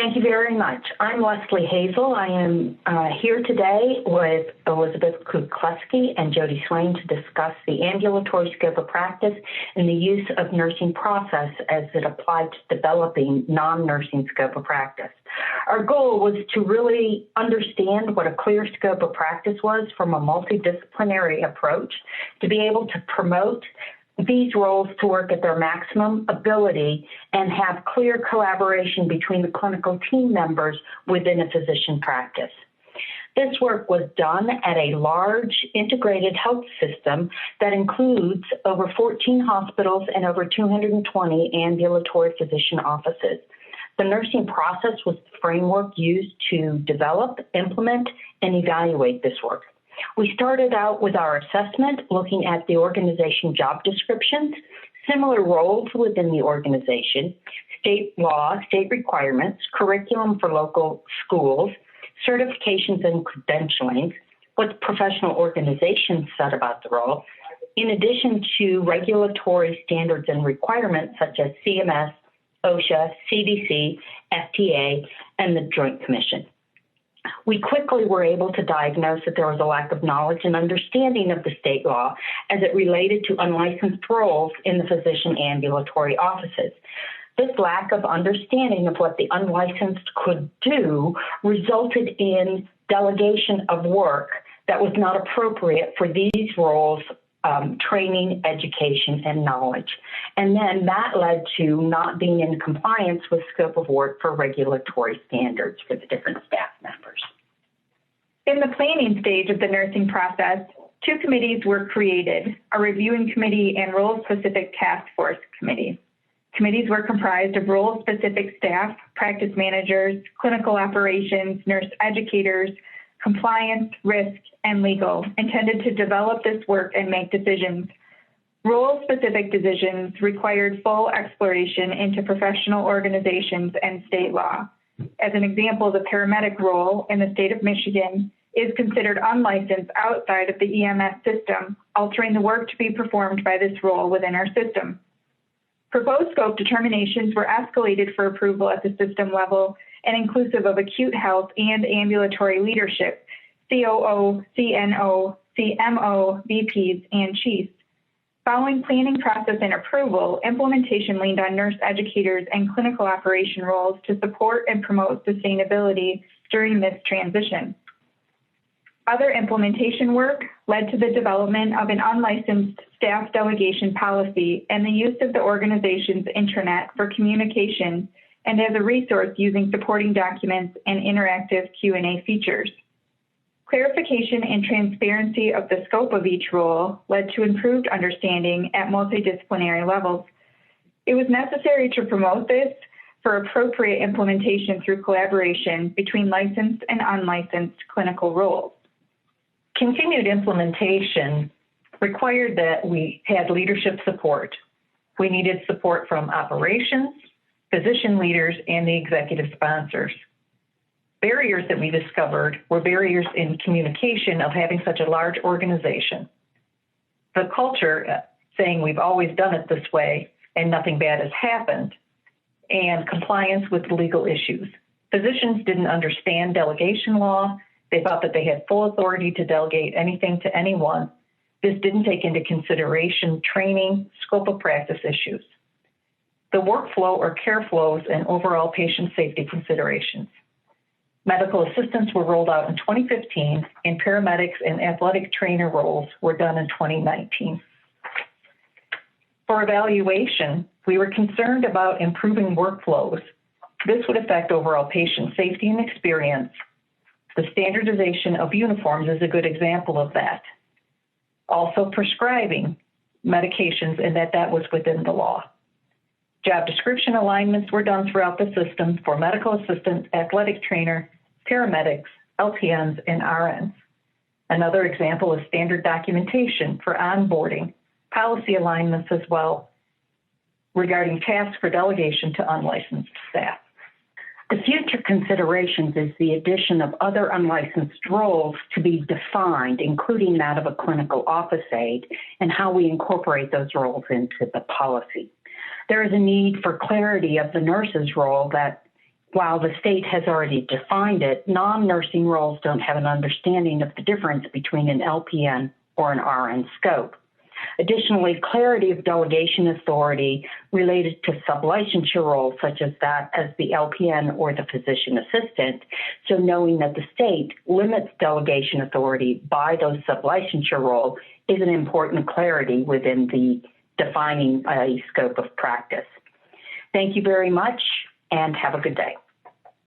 Thank you very much. I'm Leslie Hazel. I am here today with Elizabeth Kukleski and Jody Swain to discuss the ambulatory scope of practice and the use of nursing process as it applied to developing non-nursing scope of practice. Our goal was to really understand what a clear scope of practice was from a multidisciplinary approach, to be able to promote these roles to work at their maximum ability and have clear collaboration between the clinical team members within a physician practice. This work was done at a large integrated health system that includes over 14 hospitals and over 220 ambulatory physician offices. The nursing process was the framework used to develop, implement, and evaluate this work. We started out with our assessment, looking at the organization job descriptions, similar roles within the organization, state law, state requirements, curriculum for local schools, certifications and credentialing, what professional organizations said about the role, in addition to regulatory standards and requirements such as CMS, OSHA, CDC, FDA, and the Joint Commission. We quickly were able to diagnose that there was a lack of knowledge and understanding of the state law as it related to unlicensed roles in the physician ambulatory offices. This lack of understanding of what the unlicensed could do resulted in delegation of work that was not appropriate for these roles, training, education, and knowledge. And then that led to not being in compliance with scope of work for regulatory standards for the different staff members. In the planning stage of the nursing process, two committees were created, a reviewing committee and role-specific task force committee. Committees were comprised of role-specific staff, practice managers, clinical operations, nurse educators, compliance, risk, and legal, intended to develop this work and make decisions. Role-specific decisions required full exploration into professional organizations and state law. As an example, the paramedic role in the state of Michigan is considered unlicensed outside of the EMS system, altering the work to be performed by this role within our system. Proposed scope determinations were escalated for approval at the system level and inclusive of acute health and ambulatory leadership, COO, CNO, CMO, VPs, and chiefs. Following planning process and approval, implementation leaned on nurse educators and clinical operation roles to support and promote sustainability during this transition. Other implementation work led to the development of an unlicensed staff delegation policy and the use of the organization's intranet for communication and as a resource using supporting documents and interactive Q&A features. Clarification and transparency of the scope of each role led to improved understanding at multidisciplinary levels. It was necessary to promote this for appropriate implementation through collaboration between licensed and unlicensed clinical roles. Continued implementation required that we had leadership support. We needed support from operations, physician leaders, and the executive sponsors. Barriers that we discovered were barriers in communication of having such a large organization. The culture saying we've always done it this way and nothing bad has happened, and compliance with legal issues. Physicians didn't understand delegation law. They thought that they had full authority to delegate anything to anyone. This didn't take into consideration training, scope of practice issues, the workflow or care flows, and overall patient safety considerations. Medical assistants were rolled out in 2015, and paramedics and athletic trainer roles were done in 2019. For evaluation, we were concerned about improving workflows. This would affect overall patient safety and experience. The standardization of uniforms is a good example of that. Also prescribing medications, and that was within the law. Job description alignments were done throughout the system for medical assistant, athletic trainer, paramedics, LPNs, and RNs. Another example is standard documentation for onboarding, policy alignments as well regarding tasks for delegation to unlicensed staff. The future considerations is the addition of other unlicensed roles to be defined, including that of a clinical office aide, and how we incorporate those roles into the policy. There is a need for clarity of the nurse's role that While the state has already defined it, non-nursing roles don't have an understanding of the difference between an LPN or an RN scope. Additionally, clarity of delegation authority related to sublicensure roles such as that as the LPN or the physician assistant. So knowing that the state limits delegation authority by those sublicensure roles is an important clarity within the defining a scope of practice. Thank you very much and have a good day.